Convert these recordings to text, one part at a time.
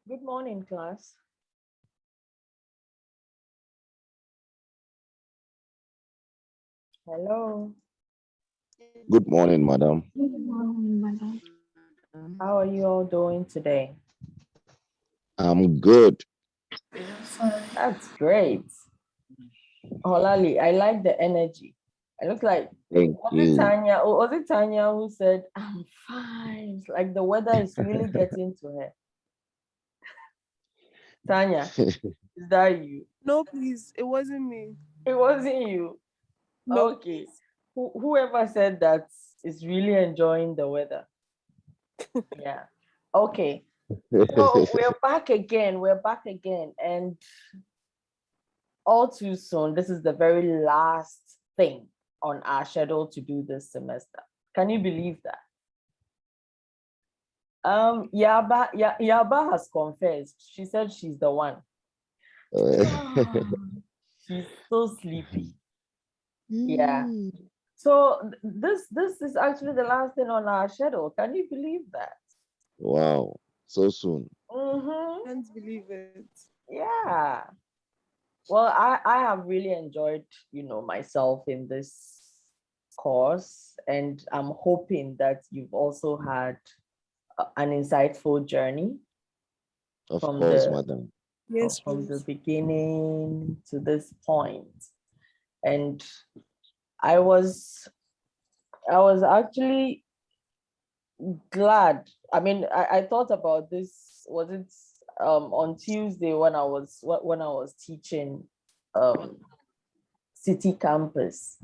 Good morning, class. Hello. Good morning, madam. Good morning, madam. How are you all doing today? I'm good. That's great. Holali, I like the energy. It looks like Thank was it you. Tanya? Was it Tanya who said, "I'm fine"? It's like the weather is really getting to her. Tanya, is that you? No, please, it wasn't me. It wasn't you. No, Okay. please. Whoever said that is really enjoying the weather. Yeah. Okay. So we're back again. We're back again. And all too soon, this is the very last thing on our schedule to do this semester. Can you believe that? Yaba has confessed. She said she's the one. She's so sleepy. Yeah. Mm. So this is actually the last thing on our schedule. Can you believe that? Wow, so soon. Mm-hmm. Can't believe it. Yeah. Well, I have really enjoyed, myself in this course, and I'm hoping that you've also had an insightful journey Of from course, the madam. Yes, from the please. beginning to this point. And I was I was actually glad. I mean, I thought about this, was it on Tuesday when I was teaching um city campus.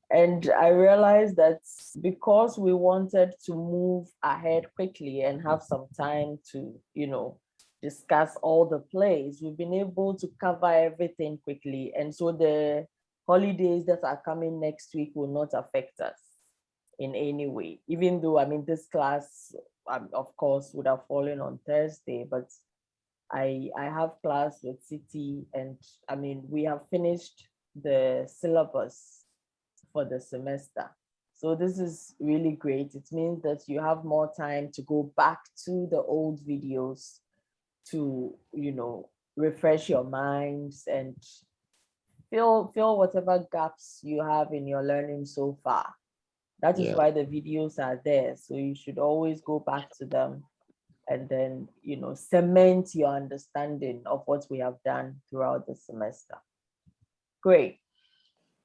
And I realized that because we wanted to move ahead quickly and have some time to, discuss all the plays, we've been able to cover everything quickly. And so the holidays that are coming next week will not affect us in any way, even though, I mean, this class, of course, would have fallen on Thursday, but I have class with City, and I mean, we have finished the syllabus for the semester. So this is really great. It means that you have more time to go back to the old videos to, refresh your minds and fill whatever gaps you have in your learning so far. That is Yeah, why the videos are there. So you should always go back to them and then, cement your understanding of what we have done throughout the semester. Great.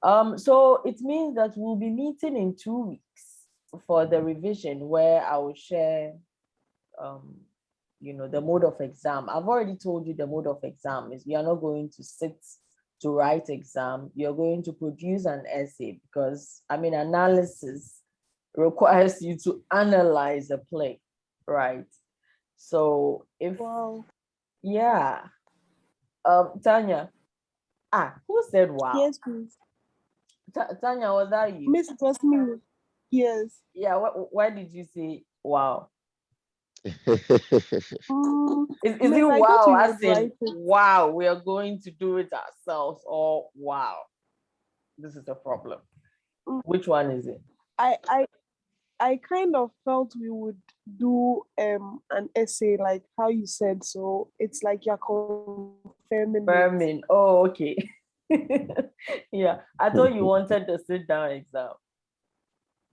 So it means that we'll be meeting in 2 weeks for the revision where I will share, um, the mode of exam. I've already told you the mode of exam is you're not going to sit to write exam. You're going to produce an essay because, I mean, analysis requires you to analyze a play, right? So if, Wow. yeah, Tanya, who said wow? Yes, please. Tanya, was that you? Miss, it was me. Yes. Yeah, why did you say wow? Is it Miss, I thought wow you as would in write it. wow, we are going to do it ourselves, or wow, this is a problem? Mm, Which one is it? I, I, I kind of felt we would do an essay like how you said. So it's like you're confirming it. Vermin. Oh, okay. Yeah, I thought you wanted the sit down exam.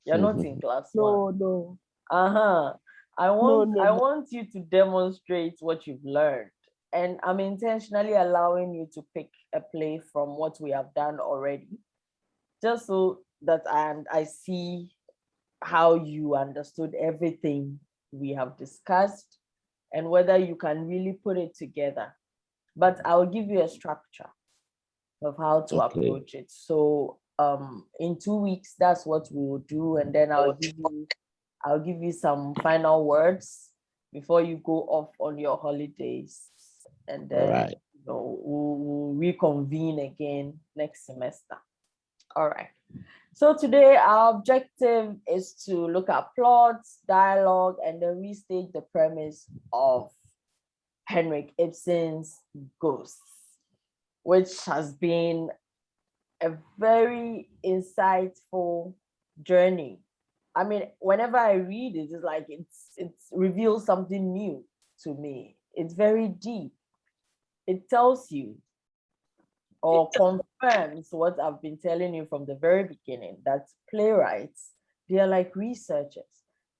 You're not in class one. No, no, Uh-huh. I no, want no, I no. want you to demonstrate what you've learned. And I'm intentionally allowing you to pick a play from what we have done already, just so that I see how you understood everything we have discussed and whether you can really put it together. But I'll give you a structure of how to Okay, approach it. So in 2 weeks, that's what we will do, and then I'll give you some final words before you go off on your holidays, and all then right. we'll reconvene again next semester. All right. So today our objective is to look at plots, dialogue, and then restate the premise of Henrik Ibsen's Ghosts, which has been a very insightful journey. I mean, whenever I read it, it's like it's reveals something new to me. it's very deep. It tells you or confirms what I've been telling you from the very beginning, that playwrights, they are like researchers.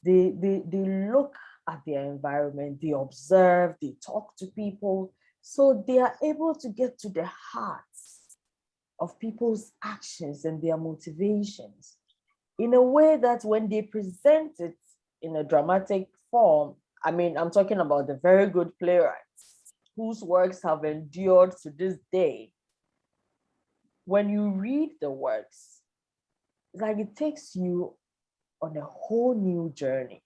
They look at their environment, they observe, they talk to people, so they are able to get to the hearts of people's actions and their motivations in a way that when they present it in a dramatic form, I mean, I'm talking about the very good playwrights whose works have endured to this day. When you read the works, it's like it takes you on a whole new journey,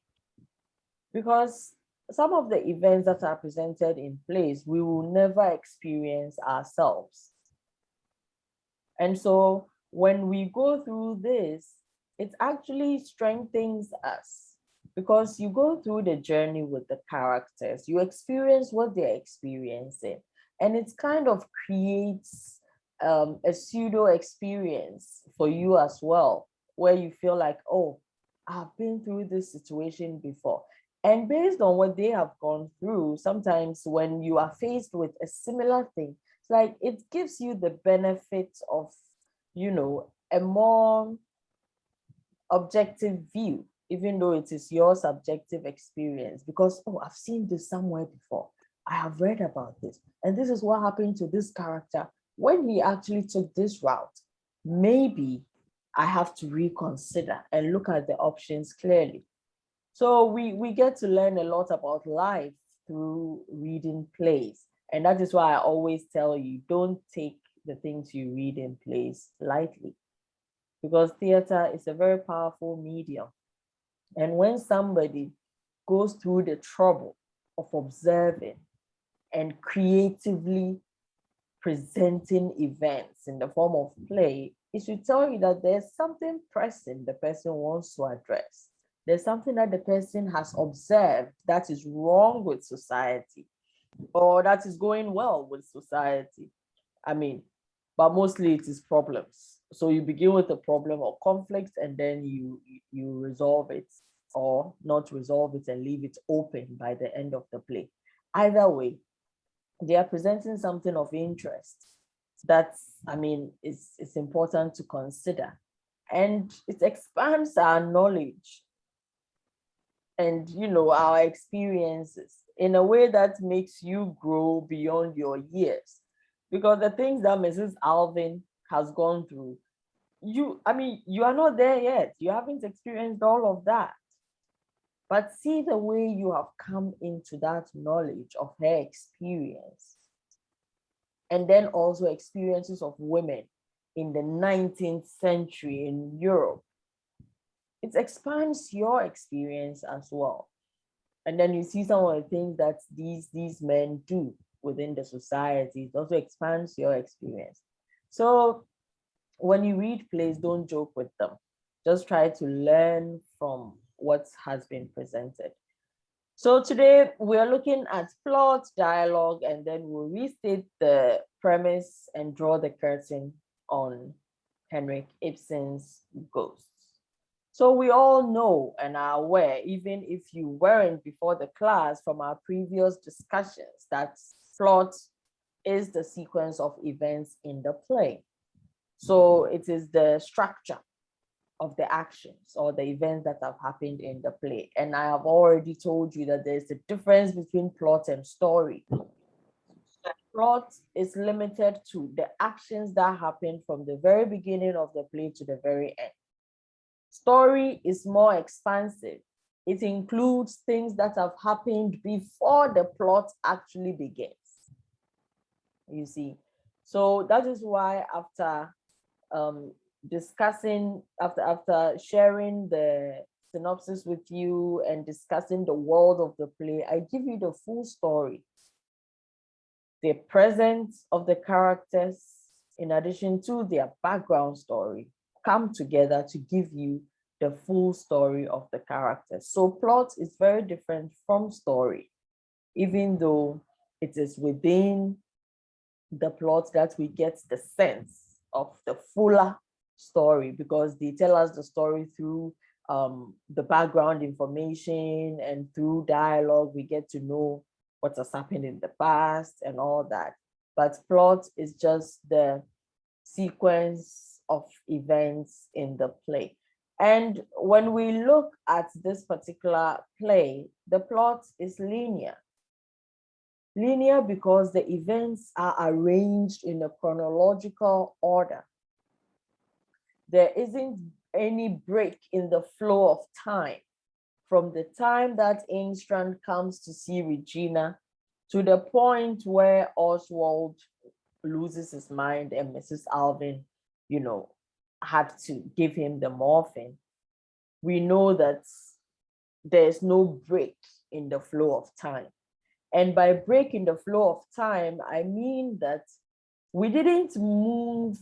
because some of the events that are presented in plays we will never experience ourselves. And so when we go through this, it actually strengthens us, because you go through the journey with the characters, you experience what they're experiencing, and it kind of creates a pseudo experience for you as well, where you feel like, oh, I've been through this situation before. And based on what they have gone through, sometimes when you are faced with a similar thing, it's like it gives you the benefit of, a more objective view, even though it is your subjective experience, because, oh, I've seen this somewhere before. I have read about this, and this is what happened to this character when he actually took this route. Maybe I have to reconsider and look at the options clearly. So we get to learn a lot about life through reading plays. And that is why I always tell you, don't take the things you read in plays lightly, because theater is a very powerful medium. And when somebody goes through the trouble of observing and creatively presenting events in the form of play, it should tell you that there's something pressing the person wants to address. There's something that the person has observed that is wrong with society, or that is going well with society. I mean, but mostly it is problems. So you begin with a problem or conflict, and then you resolve it, or not resolve it and leave it open by the end of the play. Either way, they are presenting something of interest that's, I mean, it's important to consider. And it expands our knowledge and, our experiences in a way that makes you grow beyond your years. Because the things that Mrs. Alvin has gone through, you are not there yet. You haven't experienced all of that. But see the way you have come into that knowledge of her experience. And then also experiences of women in the 19th century in Europe. It expands your experience as well. And then you see some of the things that these men do within the society. It also expands your experience. So when you read plays, don't joke with them. Just try to learn from what has been presented. So today we're looking at plot, dialogue, and then we'll restate the premise and draw the curtain on Henrik Ibsen's Ghosts. So we all know and are aware, even if you weren't before the class from our previous discussions, that plot is the sequence of events in the play. So it is the structure of the actions or the events that have happened in the play. And I have already told you that there's a difference between plot and story. Plot is limited to the actions that happen from the very beginning of the play to the very end. Story is more expansive. It includes things that have happened before the plot actually begins. You see, so that is why after discussing, after sharing the synopsis with you and discussing the world of the play, I give you the full story. The presence of the characters, in addition to their background story, come together to give you the full story of the characters. So plot is very different from story, even though it is within the plot that we get the sense of the fuller story, because they tell us the story through the background information, and through dialogue we get to know what has happened in the past and all that. But plot is just the sequence of events in the play. And when we look at this particular play, the plot is linear. Linear because the events are arranged in a chronological order. There isn't any break in the flow of time from the time that Engstrand comes to see Regina to the point where Oswald loses his mind and Mrs. Alvin, had to give him the morphine. We know that there's no break in the flow of time. And by break in the flow of time, I mean that we didn't move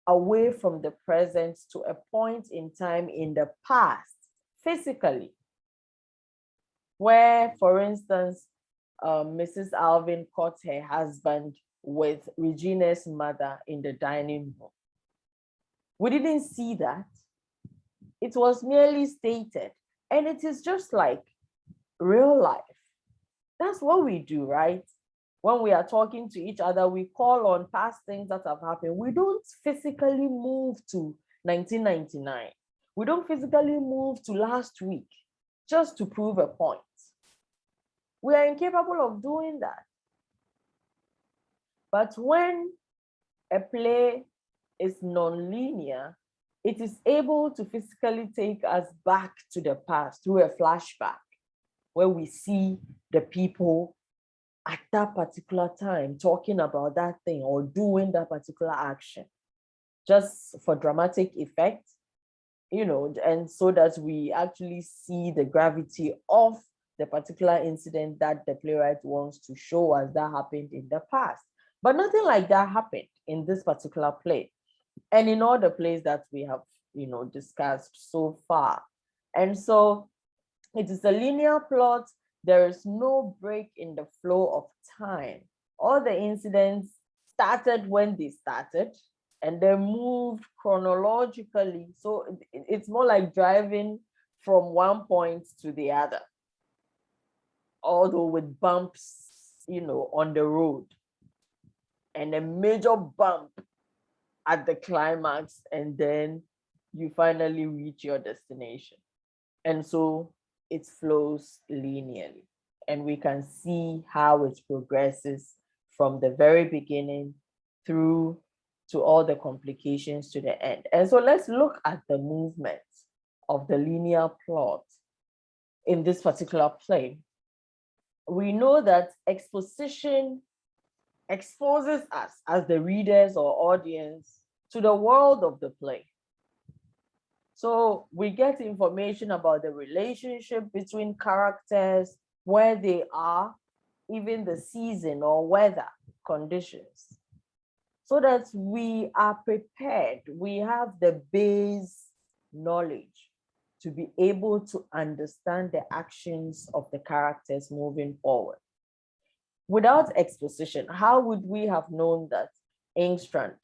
away from the present to a point in time in the past, physically, where, for instance, Mrs. Alvin caught her husband with Regina's mother in the dining room. We didn't see that. It was merely stated, and it is just like real life. That's what we do, right? When we are talking to each other, we call on past things that have happened. We don't physically move to 1999. We don't physically move to last week just to prove a point. We are incapable of doing that. But when a play is non-linear, it is able to physically take us back to the past through a flashback, where we see the people at that particular time talking about that thing or doing that particular action, just for dramatic effect, and so that we actually see the gravity of the particular incident that the playwright wants to show us that happened in the past. But nothing like that happened in this particular play, and in all the plays that we have, discussed so far. And so it is a linear plot. There is no break in the flow of time. All the incidents started when they started, and they moved chronologically. So it's more like driving from one point to the other, although with bumps, on the road, and a major bump at the climax, and then you finally reach your destination. And so it flows linearly, and we can see how it progresses from the very beginning through to all the complications to the end. And so let's look at the movement of the linear plot in this particular play. We know that exposition exposes us as the readers or audience to the world of the play. So we get information about the relationship between characters, where they are, even the season or weather conditions, so that we are prepared. We have the base knowledge to be able to understand the actions of the characters moving forward. Without exposition, how would we have known that Engstrand,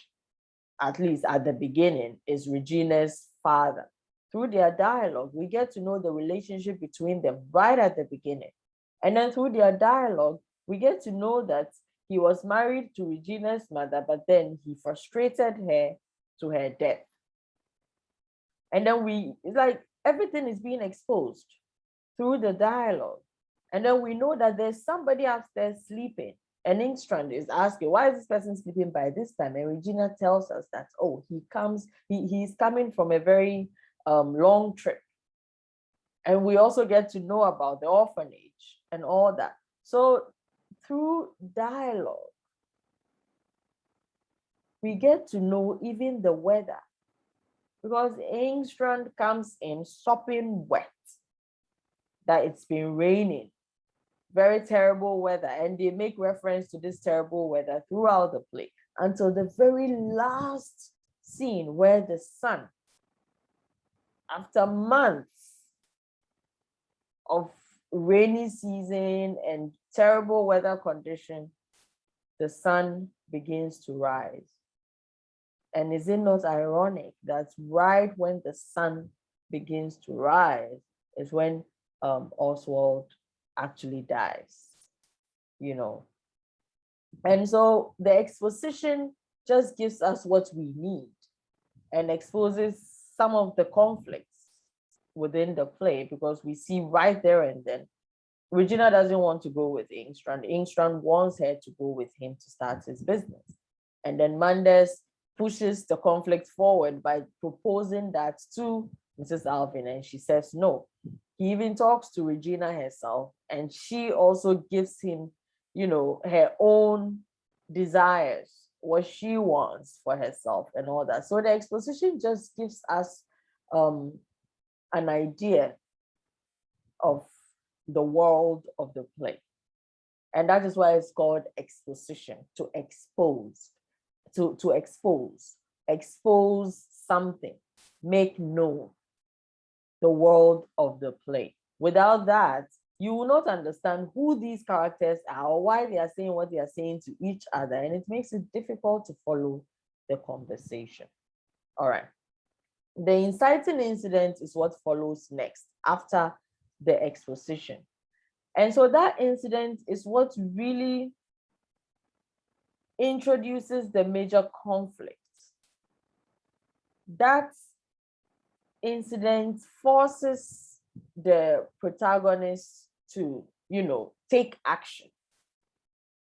at least at the beginning, is Regina's father? Through their dialogue, we get to know the relationship between them right at the beginning. And then through their dialogue, we get to know that he was married to Regina's mother, but then he frustrated her to her death. And then it's like everything is being exposed through the dialogue. And then we know that there's somebody upstairs sleeping. And Engstrand is asking, why is this person sleeping by this time? And Regina tells us that, oh, he's coming from a very long trip. And we also get to know about the orphanage and all that. So through dialogue, we get to know even the weather, because Engstrand comes in sopping wet, that it's been raining, very terrible weather, and they make reference to this terrible weather throughout the play until the very last scene, where the sun, after months of rainy season and terrible weather condition, the sun begins to rise. And is it not ironic that right when the sun begins to rise is when Oswald actually dies? you know. And so the exposition just gives us what we need and exposes some of the conflicts within the play, because we see right there and then Regina doesn't want to go with Ingstrand. Ingstrand wants her to go with him to start his business. And then Manders pushes the conflict forward by proposing that to Mrs. Alvin, and she says no. He even talks to Regina herself, and she also gives him, her own desires, what she wants for herself and all that. So the exposition just gives us an idea of the world of the play. And that is why it's called exposition, to expose, to expose something, make known the world of the play. Without that, you will not understand who these characters are or why they are saying what they are saying to each other. And it makes it difficult to follow the conversation. All right. The inciting incident is what follows next after the exposition. And so that incident is what really introduces the major conflict. That incident forces the protagonist to, take action.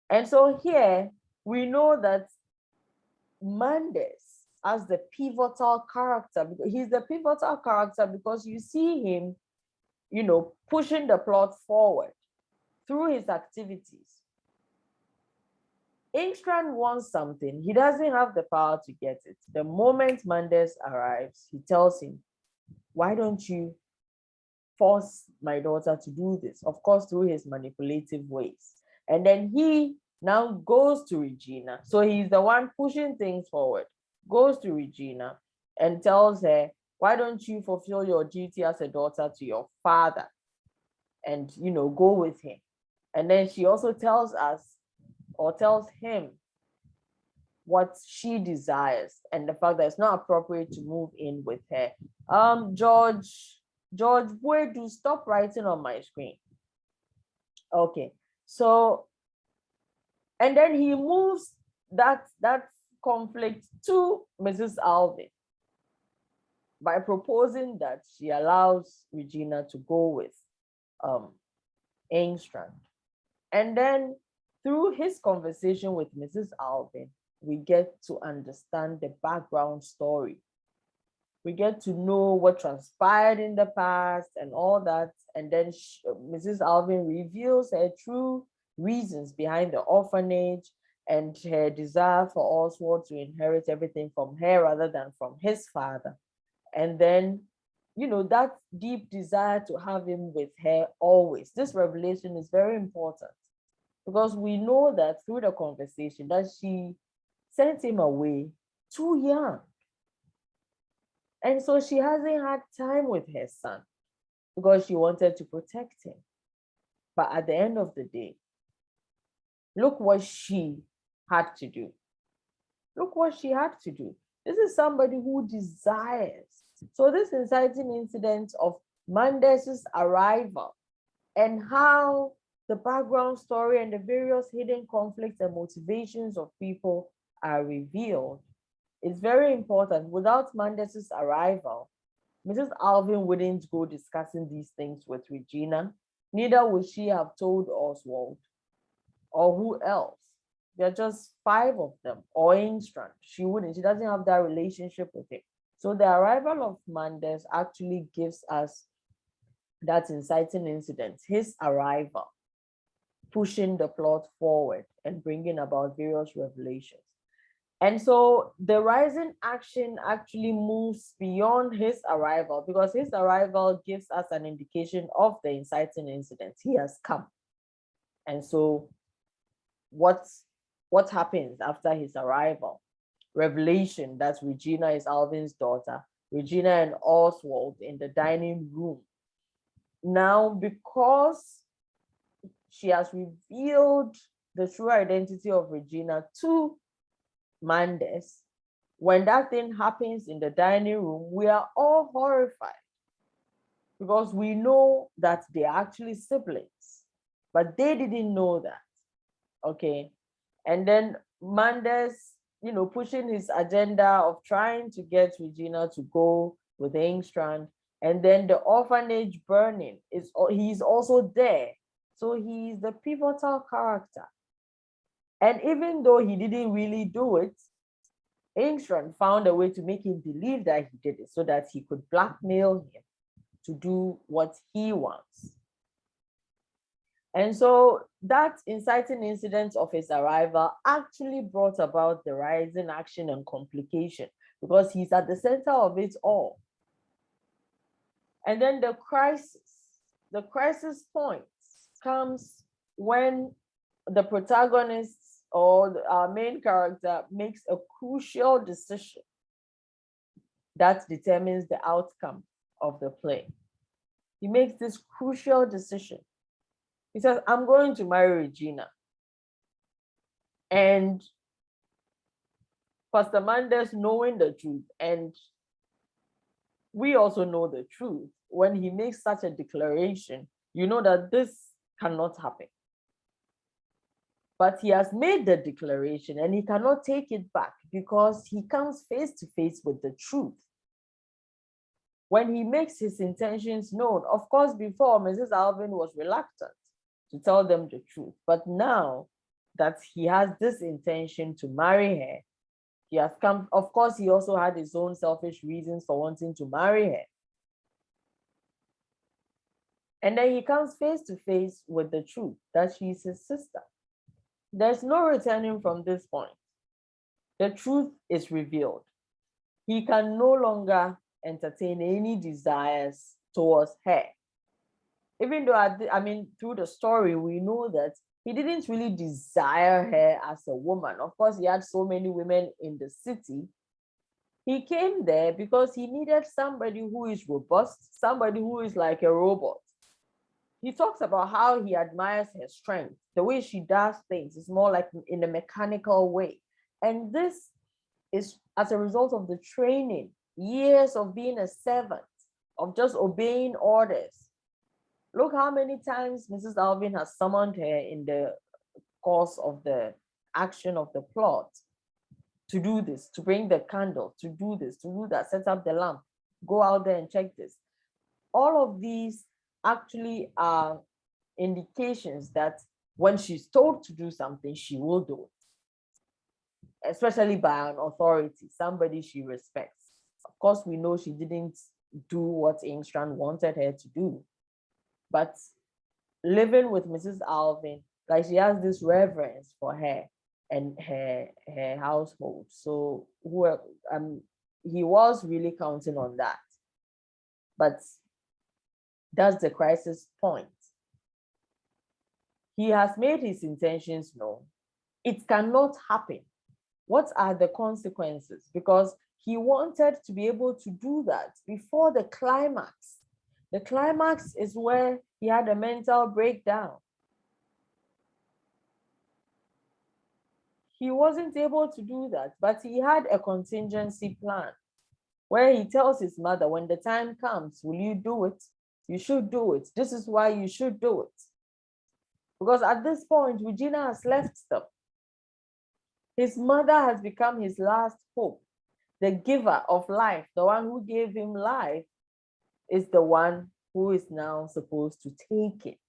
And so here we know that Manders as the pivotal character, because he's the pivotal character because you see him, pushing the plot forward through his activities. Ingstrand wants something. He doesn't have the power to get it. The moment Manders arrives, he tells him, why don't you force my daughter to do this? Of course, through his manipulative ways. And then he now goes to Regina. So he's the one pushing things forward, goes to Regina and tells her, why don't you fulfill your duty as a daughter to your father and, go with him? And then she also tells us, or tells him, what she desires and the fact that it's not appropriate to move in with her. George, where do stop writing on my screen? Okay, so, and then he moves that conflict to Mrs. Alvin by proposing that she allows Regina to go with Engstrand. And then through his conversation with Mrs. Alvin, we get to understand the background story. We get to know what transpired in the past and all that. And then Mrs. Alvin reveals her true reasons behind the orphanage and her desire for Oswald to inherit everything from her rather than from his father. And then, that deep desire to have him with her always. This revelation is very important because we know that through the conversation that she sent him away too young. And so she hasn't had time with her son because she wanted to protect him. But at the end of the day, look what she had to do. Look what she had to do. This is somebody who desires. So this inciting incident of Manders' arrival and how the background story and the various hidden conflicts and motivations of people are revealed is very important. Without Manders' arrival, Mrs. Alvin wouldn't go discussing these things with Regina. Neither would she have told Oswald or who else. There are just 5 of them, or Engstrand. She wouldn't. She doesn't have that relationship with him. So the arrival of Manders actually gives us that inciting incident, his arrival, pushing the plot forward and bringing about various revelations. And so the rising action actually moves beyond his arrival because his arrival gives us an indication of the inciting incident. He has come. And so what happens after his arrival? Revelation that Regina is Alvin's daughter. Regina and Oswald in the dining room. Now, because she has revealed the true identity of Regina to Manders, when that thing happens in the dining room, we are all horrified because we know that they are actually siblings, but they didn't know that. Okay. And then Manders, pushing his agenda of trying to get Regina to go with Engstrand. And then the orphanage burning he's also there. So he's the pivotal character. And even though he didn't really do it, Engstrand found a way to make him believe that he did it so that he could blackmail him to do what he wants. And so that inciting incident of his arrival actually brought about the rising action and complication because he's at the center of it all. And then the crisis point comes when the protagonist or our main character makes a crucial decision that determines the outcome of the play. He makes this crucial decision. He says, I'm going to marry Regina. And Pastor Manders, knowing the truth, and we also know the truth, when he makes such a declaration, you know that this cannot happen. But he has made the declaration and he cannot take it back because he comes face to face with the truth. When he makes his intentions known, of course, before Mrs. Alvin was reluctant to tell them the truth, but now that he has this intention to marry her, he has come, of course, he also had his own selfish reasons for wanting to marry her. And then he comes face to face with the truth that she's his sister. There's no returning from this point. The truth is revealed. He can no longer entertain any desires towards her. Even though, through the story, we know that he didn't really desire her as a woman. Of course, he had so many women in the city. He came there because he needed somebody who is robust, somebody who is like a robot. He talks about how he admires her strength. The way she does things is more like in a mechanical way. And this is as a result of the training, years of being a servant, of just obeying orders. Look how many times Mrs. Alvin has summoned her in the course of the action of the plot to do this, to bring the candle, to do this, to do that, set up the lamp, go out there and check this. All of these actually are indications that when she's told to do something, she will do it, especially by an authority, somebody she respects. Of course, we know she didn't do what Engstrand wanted her to do, but living with Mrs. Alvin, like she has this reverence for her and her household. So he was really counting on that. But that's the crisis point. He has made his intentions known. It cannot happen. What are the consequences? Because he wanted to be able to do that before the climax. The climax is where he had a mental breakdown. He wasn't able to do that, but he had a contingency plan where he tells his mother, when the time comes, will you do it? You should do it. This is why you should do it. Because at this point, Regina has left them. His mother has become his last hope. The giver of life, the one who gave him life, is the one who is now supposed to take it.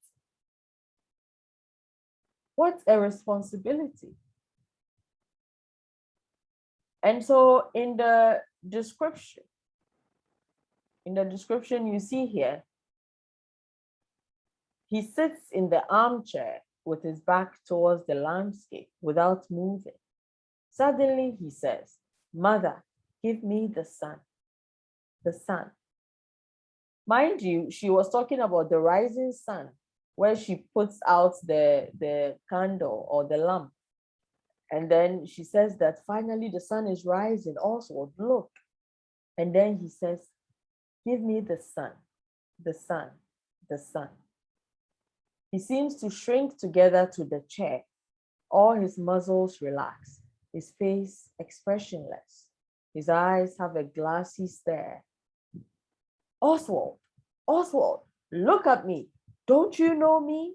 What a responsibility. And so in the description you see here, he sits in the armchair with his back towards the landscape without moving. Suddenly he says, "Mother, give me the sun." The sun. Mind you, she was talking about the rising sun, where she puts out the candle or the lamp. And then she says that finally the sun is rising. Also, look. And then he says, "Give me the sun, the sun, the sun." He seems to shrink together to the chair. All his muscles relax, his face expressionless. His eyes have a glassy stare. Oswald, Oswald, look at me. Don't you know me?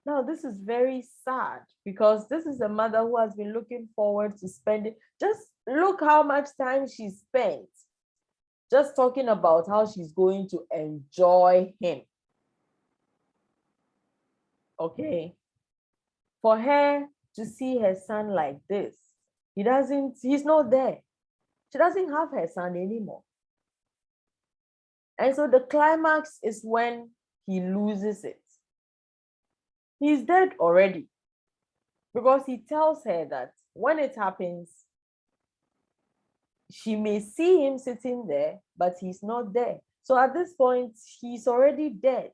Now, this is very sad because this is a mother who has been looking forward to spending. Just look how much time she spent just talking about how she's going to enjoy him. Okay. For her to see her son like this, he's not there. She doesn't have her son anymore. And so the climax is when he loses it. He's dead already because he tells her that when it happens, she may see him sitting there, but he's not there. So at this point, he's already dead.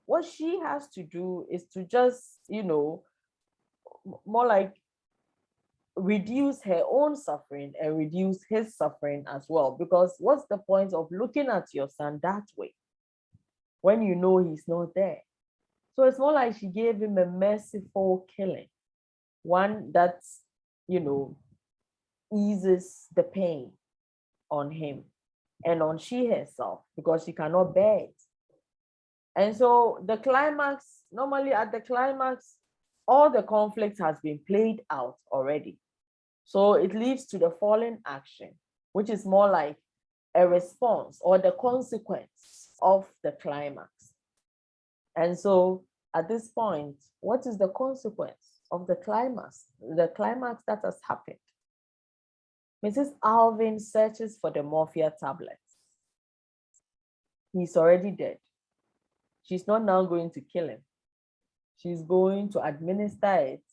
What she has to do is to just, more like reduce her own suffering and reduce his suffering as well. Because what's the point of looking at your son that way when you know he's not there? So it's more like she gave him a merciful killing, one that, eases the pain on him and on she herself because she cannot bear it. And so the climax, normally at the climax, all the conflict has been played out already. So it leads to the fallen action, which is more like a response or the consequence of the climax. And so at this point, what is the consequence of the climax that has happened? Mrs. Alvin searches for the morphia tablets. He's already dead. She's not now going to kill him. She's going to administer it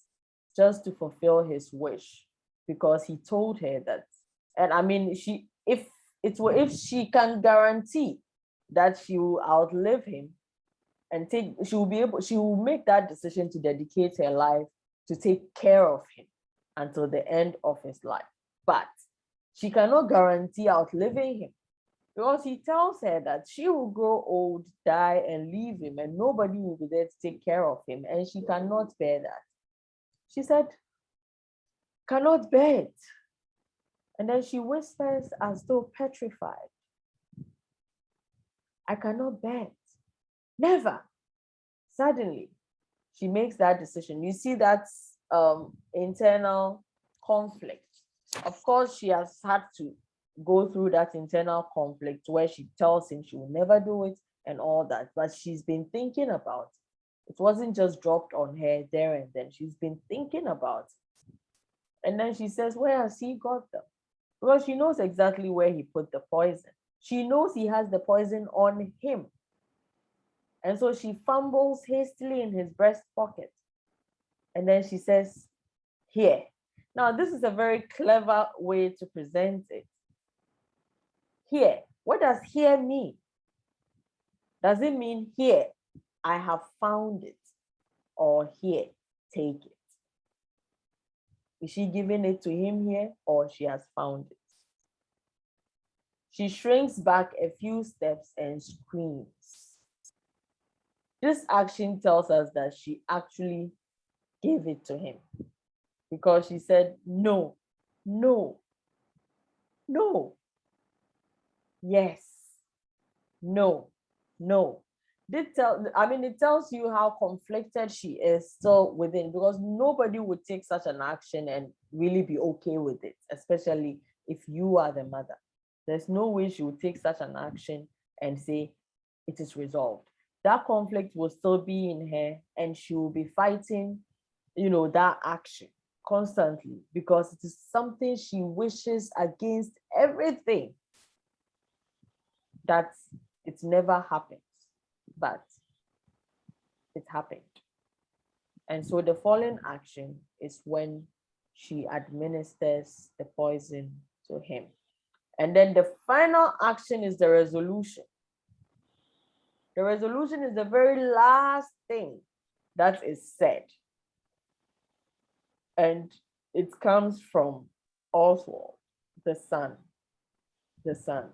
just to fulfill his wish because he told her that. And I mean, if she can guarantee that she will outlive him and she will make that decision to dedicate her life to take care of him until the end of his life. But she cannot guarantee outliving him because he tells her that she will grow old, die, and leave him, and nobody will be there to take care of him, and she cannot bear that. She said, cannot bear it. And then she whispers as though petrified, I cannot bear it. Never. Suddenly, she makes that decision. You see that internal conflict. Of course, she has had to go through that internal conflict where she tells him she will never do it and all that, but she's been thinking about it. It wasn't just dropped on her there and then. She's been thinking about it. And then she says, where has he got them? Because she knows exactly where he put the poison. She knows he has the poison on him. And so she fumbles hastily in his breast pocket. And then she says, here. Now, this is a very clever way to present it. Here. What does here mean? Does it mean here, I have found it? Or here, take it? Is she giving it to him here or she has found it? She shrinks back a few steps and screams. This action tells us that she actually gave it to him because she said, no, no, no, yes, no, no. It tells you how conflicted she is still within because nobody would take such an action and really be okay with it, especially if you are the mother. There's no way she would take such an action and say it is resolved. That conflict will still be in her and she will be fighting, that action constantly because it is something she wishes against everything that it never happens, but it happened. And so the fallen action is when she administers the poison to him. And then the final action is the resolution. The resolution is the very last thing that is said. And it comes from Oswald, the son. The son.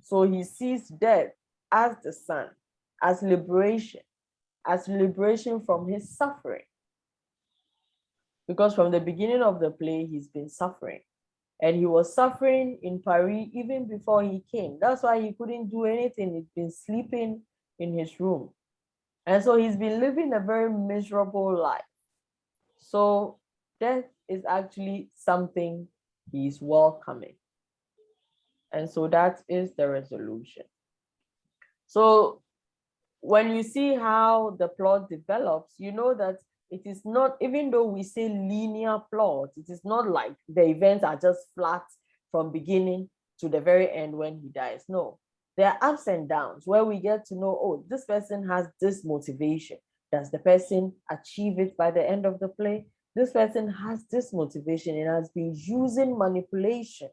So he sees death as the son, as liberation from his suffering. Because from the beginning of the play, he's been suffering. And he was suffering in Paris even before he came. That's why he couldn't do anything. He'd been sleeping in his room. And so he's been living a very miserable life. So death is actually something he's welcoming. And so that is the resolution. So when you see how the plot develops, you know that it is not, even though we say linear plot, it is not like the events are just flat from beginning to the very end when he dies. No, there are ups and downs where we get to know, oh, this person has this motivation. Does the person achieve it by the end of the play? This person has this motivation and has been using manipulation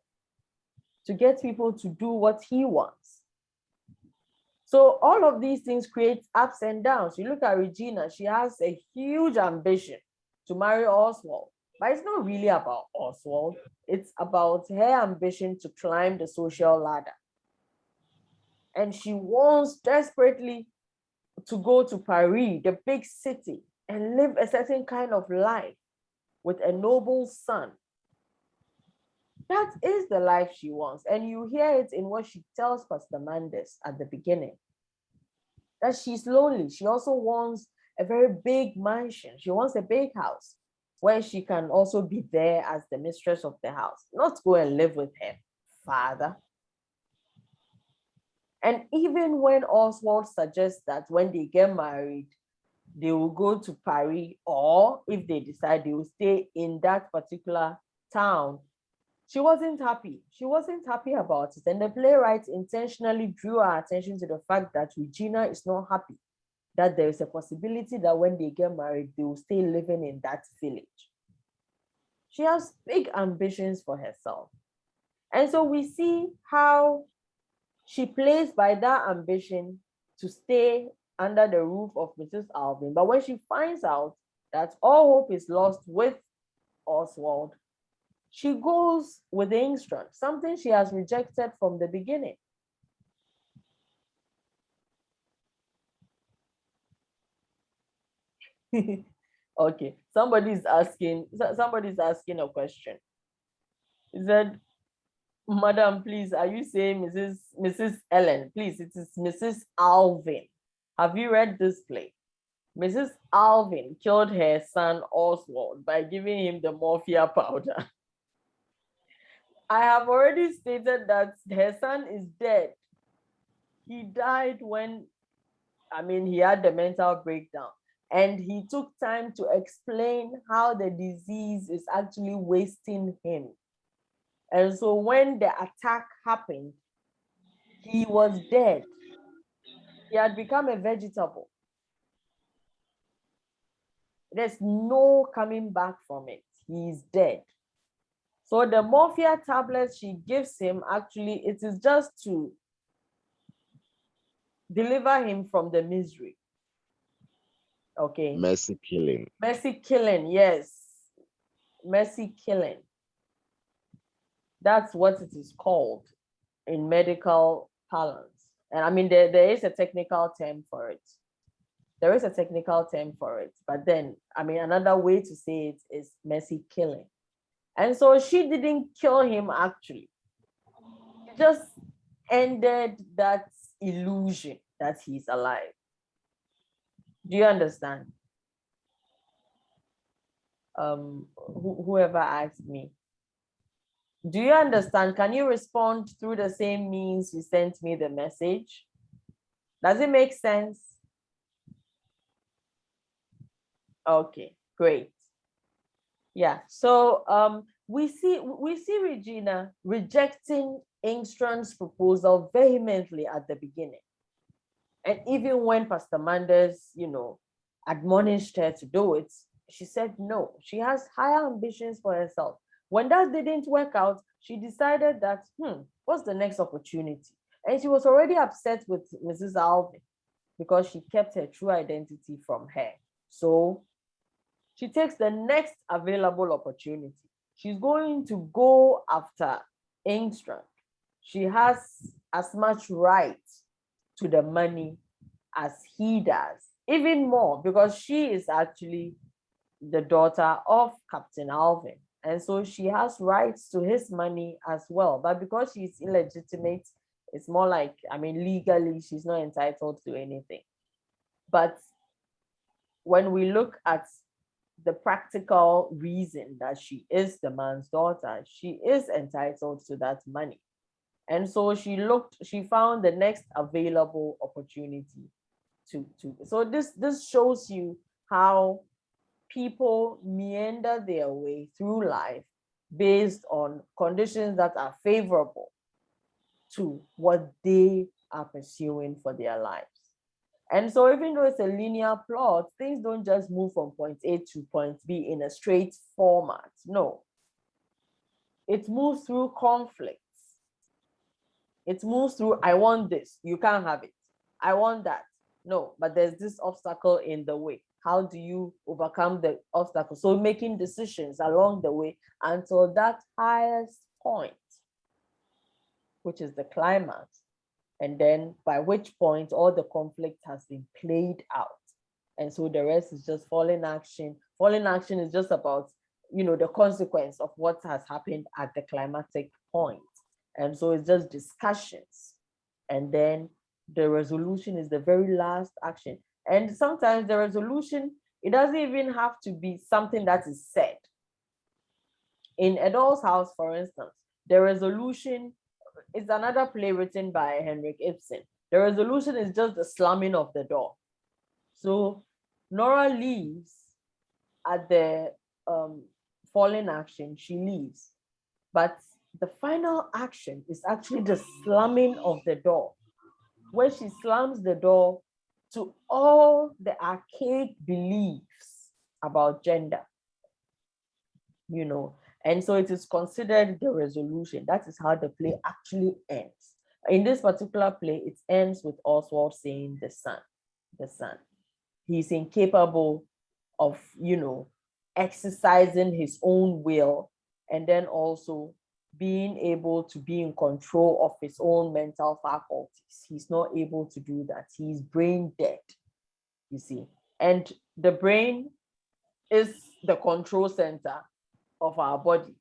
to get people to do what he wants. So all of these things create ups and downs. You look at Regina, she has a huge ambition to marry Oswald, but it's not really about Oswald. It's about her ambition to climb the social ladder. And she wants desperately to go to Paris, the big city, and live a certain kind of life with a noble son. That is the life she wants. And you hear it in what she tells Pastor Mandes at the beginning, that she's lonely. She also wants a very big mansion. She wants a big house where she can also be there as the mistress of the house, not go and live with her father. And even when Oswald suggests that when they get married, they will go to Paris, or if they decide they will stay in that particular town, she wasn't happy. She wasn't happy about it. And the playwright intentionally drew our attention to the fact that Regina is not happy, that there is a possibility that when they get married, they will stay living in that village. She has big ambitions for herself. And so we see how she plays by that ambition to stay under the roof of Mrs. Alvin. But when she finds out that all hope is lost with Oswald, she goes with Engstrand, something she has rejected from the beginning. Okay, somebody's asking a question. He said, Madam, please, are you saying Mrs. Ellen? Please, it is Mrs. Alvin. Have you read this play? Mrs. Alvin killed her son Oswald by giving him the morphia powder. I have already stated that her son is dead. He died when, he had the mental breakdown. And he took time to explain how the disease is actually wasting him. And so when the attack happened, he was dead. He had become a vegetable. There's no coming back from it. He's dead. So the morphia tablets she gives him, actually, it is just to deliver him from the misery. Okay. Mercy killing. Mercy killing, yes. Mercy killing. That's what it is called in medical parlance. And there is a technical term for it. There is a technical term for it. But then, another way to say it is mercy killing. And so she didn't kill him, actually. She just ended that illusion that he's alive. Do you understand? Whoever asked me. Do you understand? Can you respond through the same means you sent me the message? Does it make sense? Okay, great. Yeah, so we see Regina rejecting Engstrand's proposal vehemently at the beginning. And even when Pastor Manders, admonished her to do it, she said no. She has higher ambitions for herself. When that didn't work out, she decided that, what's the next opportunity? And she was already upset with Mrs. Alvin because she kept her true identity from her. So she takes the next available opportunity. She's going to go after Engstrand. She has as much right to the money as he does, even more, because she is actually the daughter of Captain Alvin. And so she has rights to his money as well. But because she's illegitimate, it's more like, legally, she's not entitled to anything. But when we look at the practical reason that she is the man's daughter, she is entitled to that money. And so she found the next available opportunity so this shows you how people meander their way through life based on conditions that are favorable to what they are pursuing for their lives. And so even though it's a linear plot, things don't just move from point A to point B in a straight format. No, it moves through conflicts. It moves through, I want this, you can't have it. I want that. No, but there's this obstacle in the way. How do you overcome the obstacle? So making decisions along the way until that highest point, which is the climax. And then by which point all the conflict has been played out. And so the rest is just falling action. Falling action is just about, the consequence of what has happened at the climatic point. And so it's just discussions. And then the resolution is the very last action. And sometimes the resolution, it doesn't even have to be something that is said. In A Doll's House, for instance, the resolution is another play written by Henrik Ibsen. The resolution is just the slamming of the door. So Nora leaves at the falling action, she leaves. But the final action is actually the slamming of the door, where she slams the door to all the archaic beliefs about gender, and so it is considered the resolution. That is how the play actually ends. In this particular play, it ends with Oswald saying the son. He's incapable of, exercising his own will, and then also being able to be in control of his own mental faculties. He's not able to do that. He's brain dead, you see. And the brain is the control center of our body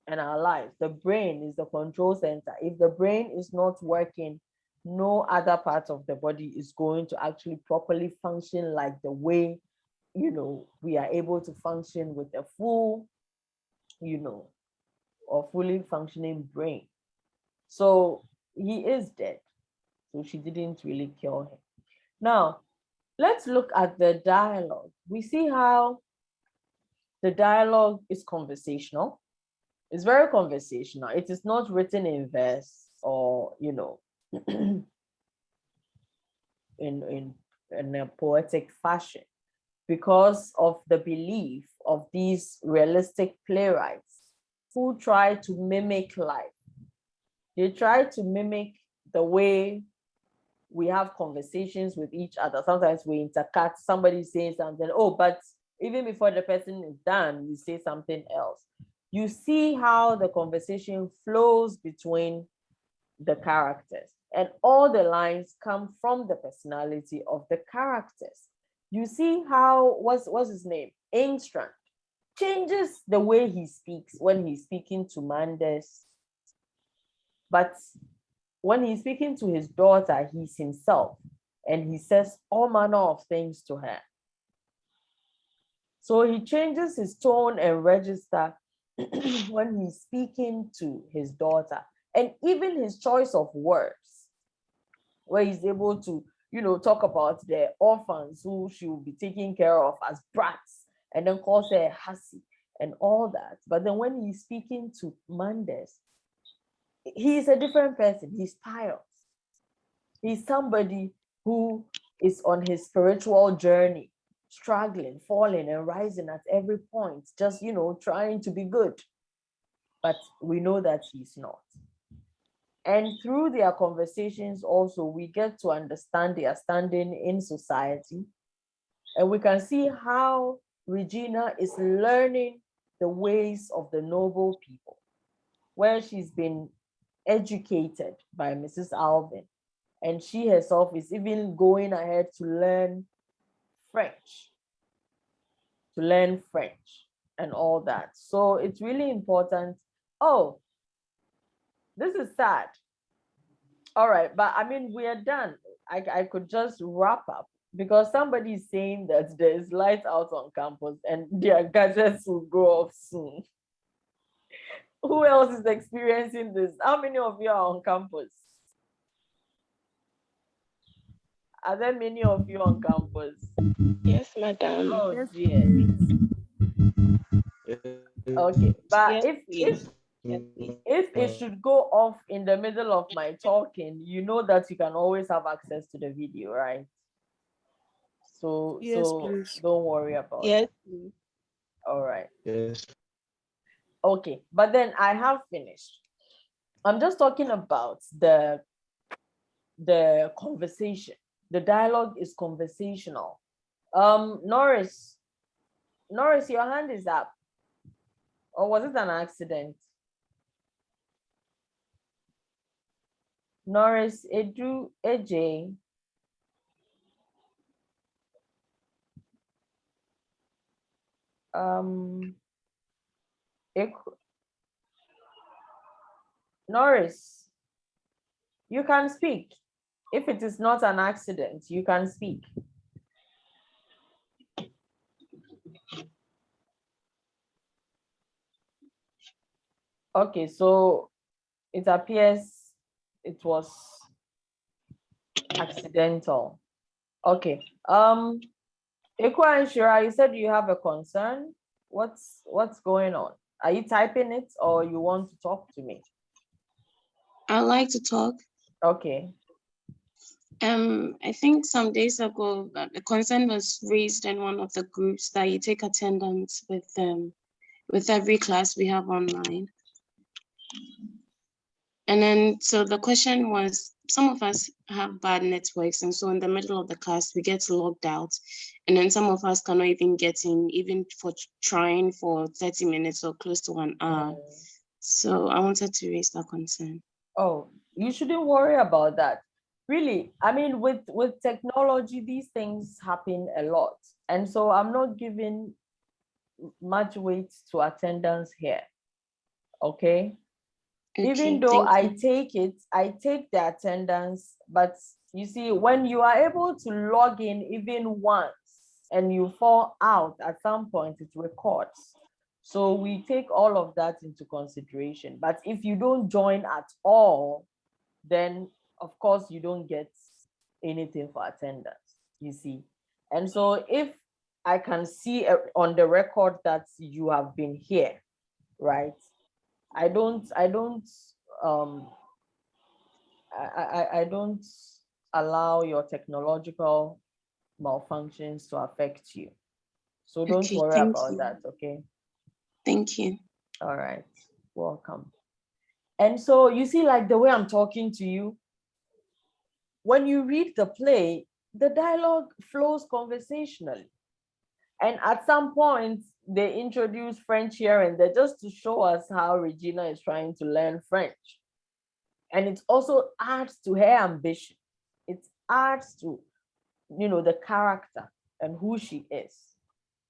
and our lives. The brain is the control center. If the brain is not working, no other part of the body is going to actually properly function like the way, we are able to function with a full, or fully functioning brain. So he is dead. So she didn't really kill him. Now, let's look at the dialogue. We see how the dialogue is conversational. It's very conversational. It is not written in verse or, in a poetic fashion, because of the belief of these realistic playwrights who try to mimic life. They try to mimic the way we have conversations with each other. Sometimes we intercut, somebody saying something, but even before the person is done, you say something else. You see how the conversation flows between the characters, and all the lines come from the personality of the characters. You see how, what's his name? Engstrand changes the way he speaks when he's speaking to Manders. But when he's speaking to his daughter, he's himself, and he says all manner of things to her. So he changes his tone and register when he's speaking to his daughter, and even his choice of words, where he's able to, talk about the orphans who she will be taking care of as brats, and then calls her hussy and all that. But then when he's speaking to Manders, he's a different person. He's pious. He's somebody who is on his spiritual journey, struggling, falling, and rising at every point, just, trying to be good. But we know that he's not. And through their conversations also, we get to understand their standing in society. And we can see how Regina is learning the ways of the noble people, where she's been educated by Mrs. Alvin. And she herself is even going ahead to learn French and all that. So it's really important. Oh, this is sad. All right, but I mean, we are done. I could just wrap up, Because somebody is saying that there is light out on campus and their gadgets will go off soon. Who else is experiencing this? How many of you are on campus? Are there many of you on campus? Yes, madam. Oh Yes, dear. please. Okay, but Yes, please. Yes, please. if it should go off in the middle of my talking, you know that you can always have access to the video, right? So Yes, please. don't worry about Yes, that. please. All right. Yes. Okay, but then I have finished. I'm just talking about the conversation. The dialogue is conversational. Norris, your hand is up. Or was it an accident? Norris, Edu, AJ. Norris, you can speak. If it is not an accident, you can speak. Okay, so it appears it was accidental. Okay. Ikwa and Shira, you said you have a concern. What's going on? Are you typing it or you want to talk to me? I'd like to talk. Okay. I think some days ago, the concern was raised in one of the groups that you take attendance with every class we have online. And then, so the question was, some of us have bad networks, and so in the middle of the class, we get logged out. And then some of us cannot even get in, even for trying for 30 minutes or close to 1 hour. So I wanted to raise that concern. Oh, you shouldn't worry about that. Really, I mean, with technology, these things happen a lot. And so I'm not giving much weight to attendance here. Okay? Even though I take the attendance, but you see, when you are able to log in even once and you fall out at some point, it records. So we take all of that into consideration. But if you don't join at all, then of course you don't get anything for attendance, you see. And so if I can see on the record that you have been here, right? I don't allow your technological malfunctions to affect you. So don't worry about that, okay? Thank you. All right, welcome. And so you see, like the way I'm talking to you, when you read the play, the dialogue flows conversationally. And at some point, they introduce French here and there just to show us how Regina is trying to learn French. And it also adds to her ambition. It adds to, the character and who she is.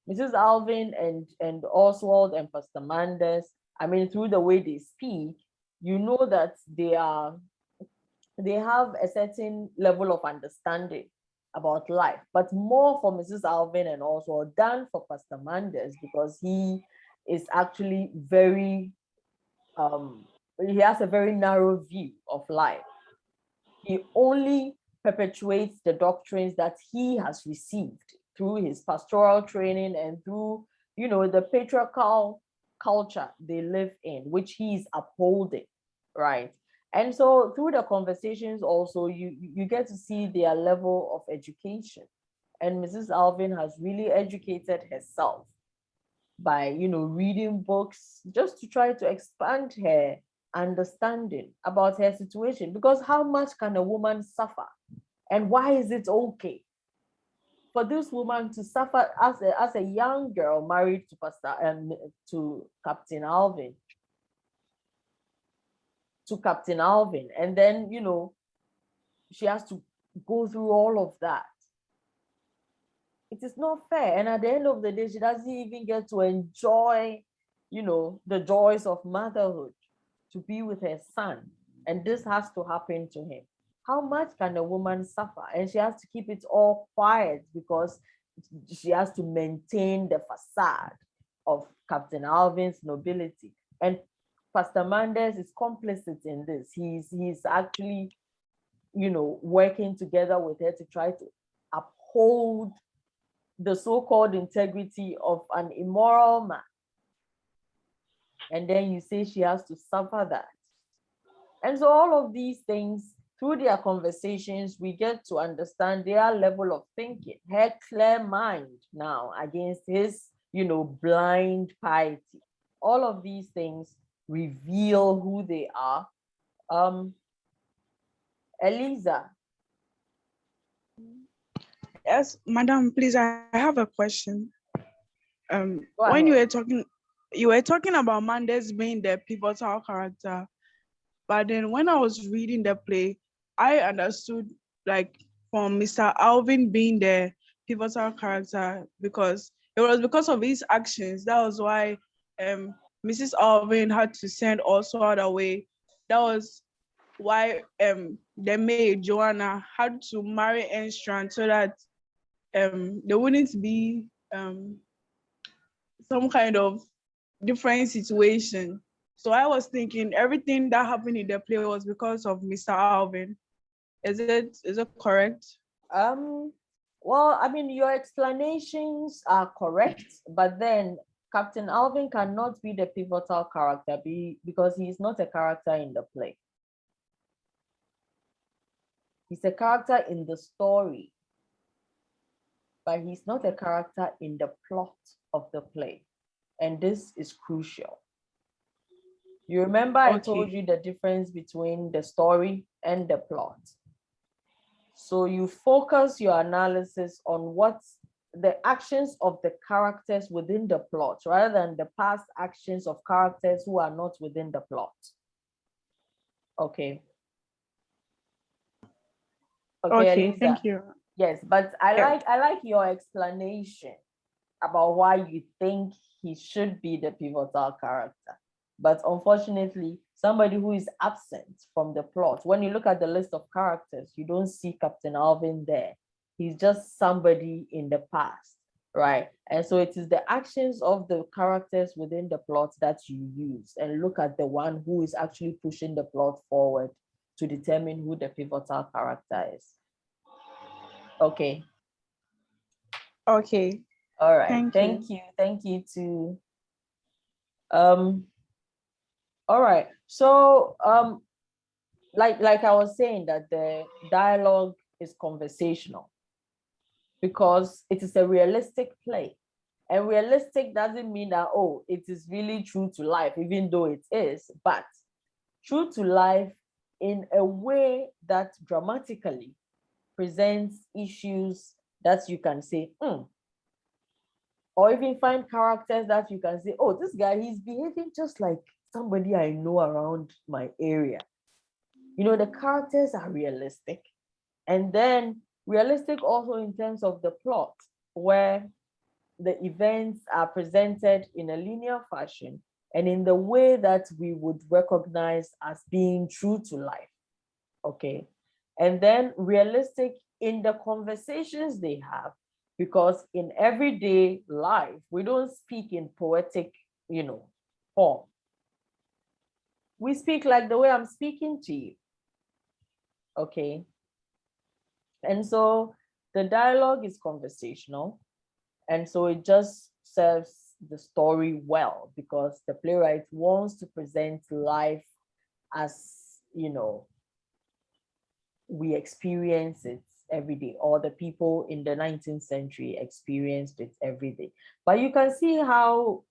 Mrs. Alvin and Oswald and Pastor Manders, I mean, through the way they speak, you know that they have a certain level of understanding about life, but more for Mrs. Alvin and Oswald than for Pastor Manders, because he is actually he has a very narrow view of life. He only perpetuates the doctrines that he has received through his pastoral training and through, the patriarchal culture they live in, which he is upholding, right? And so through the conversations also, you get to see their level of education. And Mrs. Alvin has really educated herself by, reading books just to try to expand her understanding about her situation. Because how much can a woman suffer? And why is it okay for this woman to suffer as a young girl married to Captain Alvin? And then, she has to go through all of that. It is not fair. And at the end of the day, she doesn't even get to enjoy, the joys of motherhood, to be with her son. And this has to happen to him. how much can a woman suffer? And she has to keep it all quiet because she has to maintain the facade of Captain Alvin's nobility. And Pastor Mendes is complicit in this. He's actually, working together with her to try to uphold the so-called integrity of an immoral man. And then you say she has to suffer that. And so all of these things, through their conversations, we get to understand their level of thinking, her clear mind now against his, blind piety. All of these things reveal who they are. Eliza. Yes, madam, please, I have a question. Go When ahead. you were talking about Mendes being the pivotal character, but then when I was reading the play, I understood like from Mr. Alvin being the pivotal character because it was because of his actions. That was why Mrs. Alvin had to send Oswald away. That was why the maid Joanna had to marry Enstrand so that there wouldn't be some kind of different situation. So I was thinking everything that happened in the play was because of Mr. Alvin. Is it correct? Well, I mean, your explanations are correct, but then Captain Alvin cannot be the pivotal character because he is not a character in the play. He's a character in the story, but he's not a character in the plot of the play. And this is crucial. You remember I told you the difference between the story and the plot. So you focus your analysis on what's the actions of the characters within the plot rather than the past actions of characters who are not within the plot. Okay. Okay, Elisa. thank you. Yes, but I like your explanation about why you think he should be the pivotal character. But unfortunately, somebody who is absent from the plot, when you look at the list of characters, you don't see Captain Alvin there. He's just somebody in the past, right? And so it is the actions of the characters within the plot that you use and look at the one who is actually pushing the plot forward to determine who the pivotal character is. Okay. Okay. All right. Thank you. Thank you too. All right. So like I was saying that the dialogue is conversational because it is a realistic play. And realistic doesn't mean that, oh, it is really true to life, even though it is, but true to life in a way that dramatically presents issues that you can say, or even find characters that you can say, oh, this guy, he's behaving just like somebody I know around my area. The characters are realistic. And then realistic also in terms of the plot, where the events are presented in a linear fashion and in the way that we would recognize as being true to life. Okay. And then realistic in the conversations they have, because in everyday life, we don't speak in poetic, form. We speak like the way I'm speaking to you. Okay. And so the dialogue is conversational. And so it just serves the story well because the playwright wants to present life as, we experience it every day, or the people in the 19th century experienced it every day. But you can see how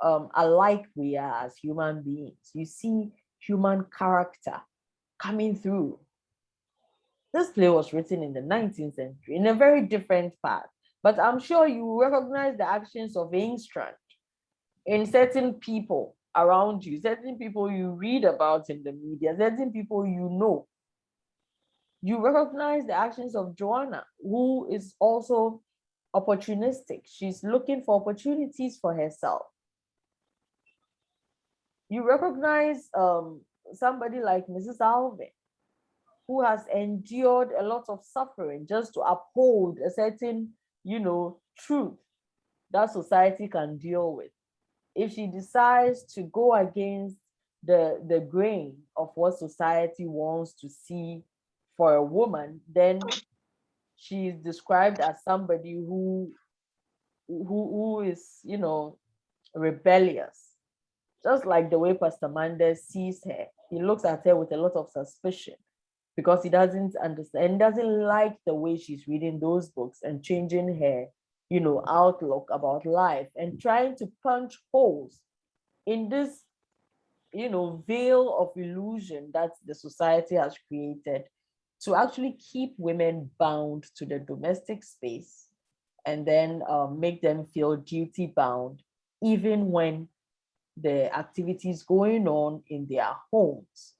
alike we are as human beings. You see human character coming through. This play was written in the 19th century in a very different path, but I'm sure you recognize the actions of Engstrand in certain people around you, certain people you read about in the media, certain people you know. You recognize the actions of Joanna, who is also opportunistic. She's looking for opportunities for herself. You recognize somebody like Mrs. Alvin. who has endured a lot of suffering just to uphold a certain, truth that society can deal with. If she decides to go against the grain of what society wants to see for a woman, then she is described as somebody who is, rebellious. Just like the way Pastor Mendes sees her, he looks at her with a lot of suspicion because he doesn't understand, doesn't like the way she's reading those books and changing her, outlook about life and trying to punch holes in this, veil of illusion that the society has created to actually keep women bound to the domestic space and then make them feel duty bound, even when the activities going on in their homes,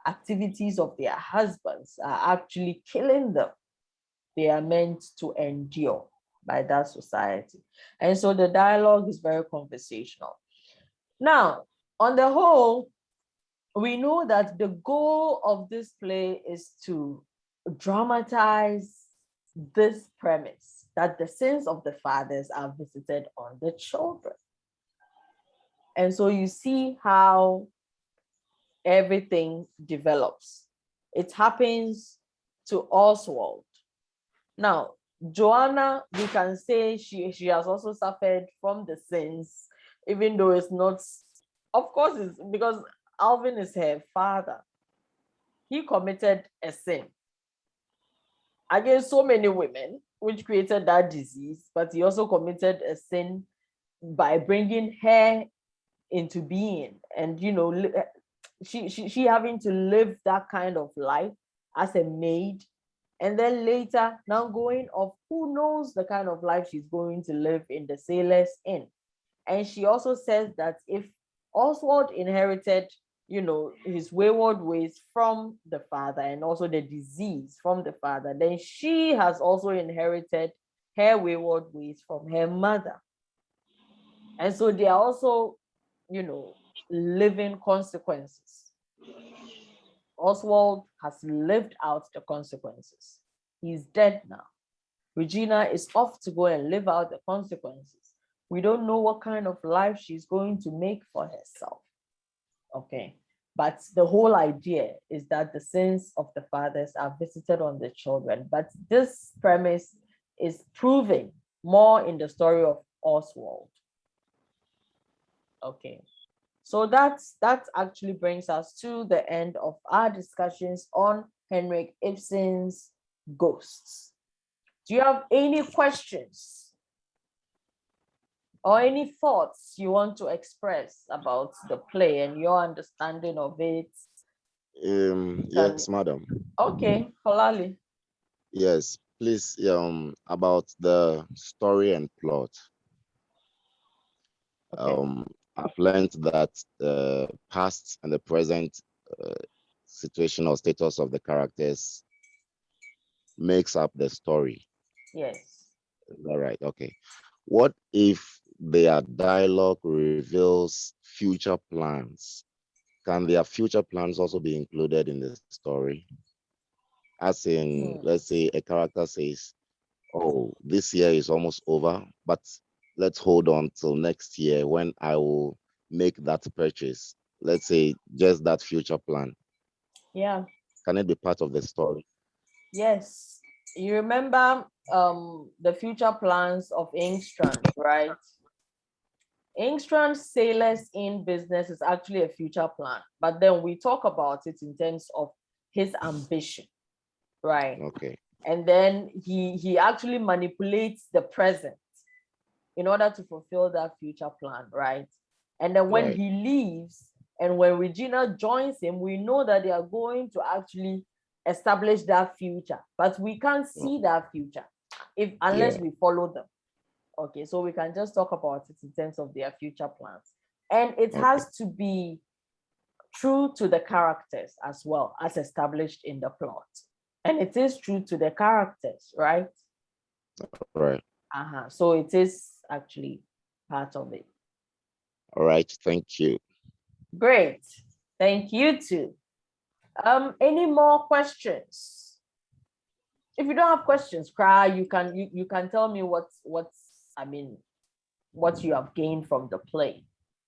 activities of their husbands are actually killing them. They are meant to endure by that society. And so the dialogue is very conversational. Now, on the whole, we know that the goal of this play is to dramatize this premise that the sins of the fathers are visited on the children. And so you see how everything develops. It happens to Oswald. Now, Joanna, we can say she has also suffered from the sins, even though it's not, of course, it's because Alvin is her father. He committed a sin against so many women, which created that disease, but he also committed a sin by bringing her into being, and she having to live that kind of life as a maid, and then later now going off, who knows the kind of life she's going to live in the Sailor's Inn. And she also says that if Oswald inherited his wayward ways from the father and also the disease from the father, then she has also inherited her wayward ways from her mother. And so they are also living consequences. Oswald has lived out the consequences. He's dead now. Regina is off to go and live out the consequences. We don't know what kind of life she's going to make for herself. Okay. But the whole idea is that the sins of the fathers are visited on the children. But this premise is proven more in the story of Oswald. Okay. So that actually brings us to the end of our discussions on Henrik Ibsen's Ghosts. Do you have any questions or any thoughts you want to express about the play and your understanding of it? Yes, madam. Okay, Kolali. Yes, please. About the story and plot. Okay. I've learned that the past and the present situation or status of the characters makes up the story. Yes. Is that right? Okay. What if their dialogue reveals future plans? Can their future plans also be included in the story? As in, let's say a character says, oh, this year is almost over, but let's hold on till next year when I will make that purchase. Let's say just that future plan. Yeah. Can it be part of the story? Yes. You remember the future plans of Engstrand, right? Engstrand's Sailors Inn business is actually a future plan, but then we talk about it in terms of his ambition, right? Okay. And then he actually manipulates the present in order to fulfill that future plan, right? And then when he leaves and when Regina joins him, we know that they are going to actually establish that future, but we can't see that future unless we follow them. Okay, so we can just talk about it in terms of their future plans. And it has to be true to the characters as well as established in the plot. And it is true to the characters, right? Right. So it is actually part of it. All right, thank you. Great. Thank you too. Any more questions? If you don't have questions, cry. You can tell me what's what you have gained from the play,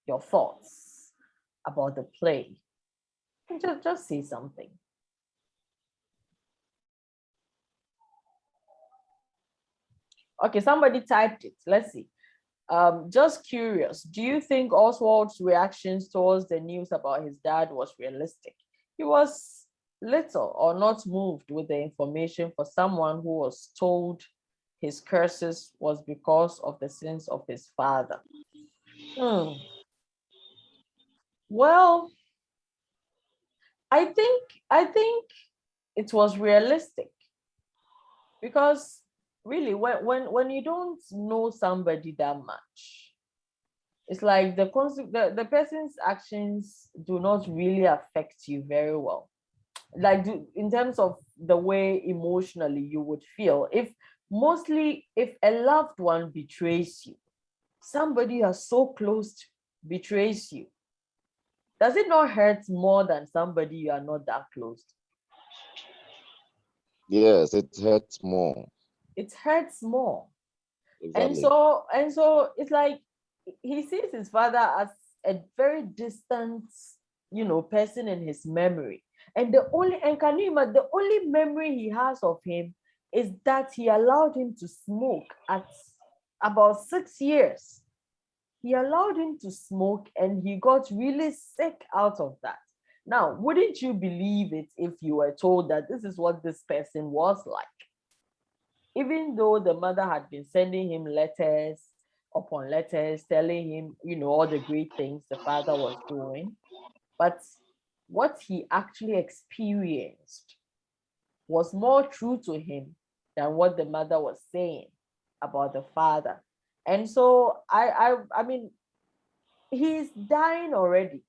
your thoughts about the play. Just say something. Okay, somebody typed it. Let's see. Just curious, do you think Oswald's reactions towards the news about his dad was realistic? He was little or not moved with the information for someone who was told his curses was because of the sins of his father. Well, I think it was realistic, because really when you don't know somebody that much, it's like the person's actions do not really affect you very well, like in terms of the way emotionally you would feel if a loved one betrays you, somebody you are so close to betrays you. Does it not hurt more than somebody you are not that close to? Yes, it hurts more. It hurts more. Exactly. And so it's like he sees his father as a very distant, person in his memory. And can you imagine, the only memory he has of him is that he allowed him to smoke at about 6 years. He allowed him to smoke and he got really sick out of that. Now, wouldn't you believe it if you were told that this is what this person was like? Even though the mother had been sending him letters upon letters, telling him, all the great things the father was doing, but what he actually experienced was more true to him than what the mother was saying about the father. And so I mean, he's dying already,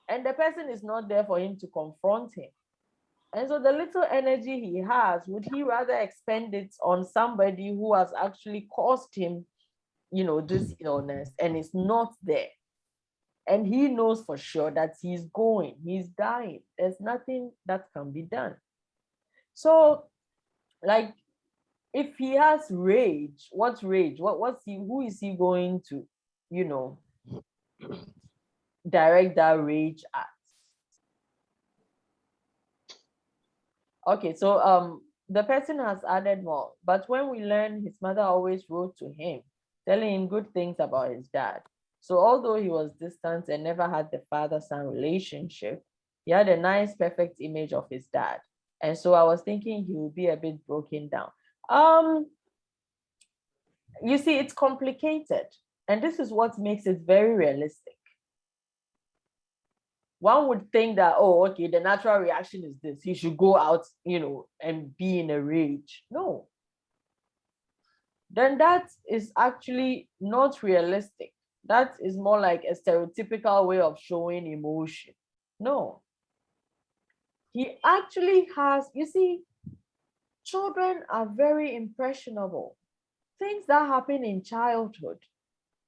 and the person is not there for him to confront him. And so the little energy he has, would he rather expend it on somebody who has actually caused him, this illness and is not there? And he knows for sure that he's dying. There's nothing that can be done. So, like, if he has rage? Who is he going to, direct that rage at? Okay, so the person has added more, but when we learn his mother always wrote to him, telling him good things about his dad. So although he was distant and never had the father-son relationship, he had a nice, perfect image of his dad. And so I was thinking he would be a bit broken down. You see, it's complicated, and this is what makes it very realistic. One would think that, oh, okay, the natural reaction is this. He should go out, and be in a rage. No. Then that is actually not realistic. That is more like a stereotypical way of showing emotion. No. He actually has, you see, children are very impressionable. Things that happen in childhood,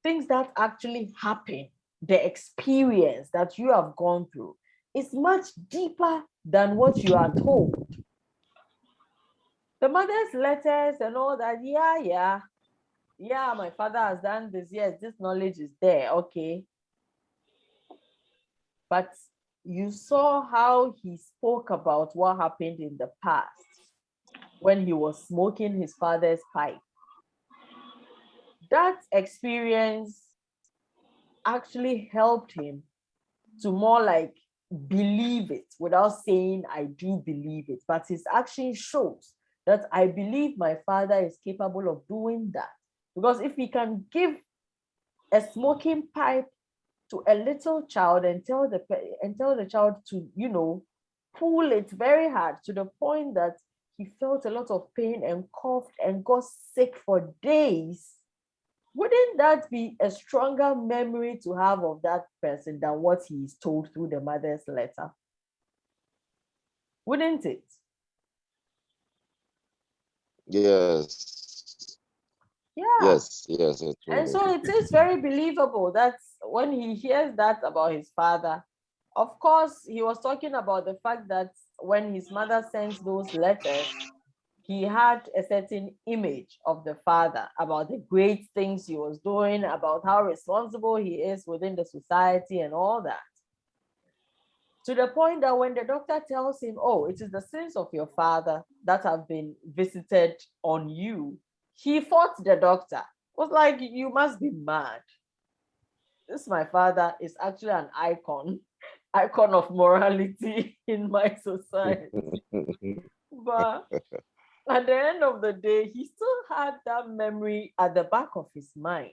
things that actually happen, the experience that you have gone through is much deeper than what you are told. The mother's letters and all that, yeah, my father has done this, yes, this knowledge is there, okay. But you saw how he spoke about what happened in the past when he was smoking his father's pipe. That experience actually helped him to more like believe it without saying I do believe it, but his action shows that I believe my father is capable of doing that. Because if he can give a smoking pipe to a little child and tell the child to pull it very hard to the point that he felt a lot of pain and coughed and got sick for days, wouldn't that be a stronger memory to have of that person than what he is told through the mother's letter? Wouldn't it? Yes. Yeah. Yes, it And would. so it is very believable that when he hears that about his father, Of course, he was talking about the fact that when his mother sends those letters, he had a certain image of the father, about the great things he was doing, about how responsible he is within the society and all that. To the point that when the doctor tells him, oh, it is the sins of your father that have been visited on you, he fought the doctor. Was like, you must be mad. This, my father, is actually an icon of morality in my society. But at the end of the day, he still had that memory at the back of his mind.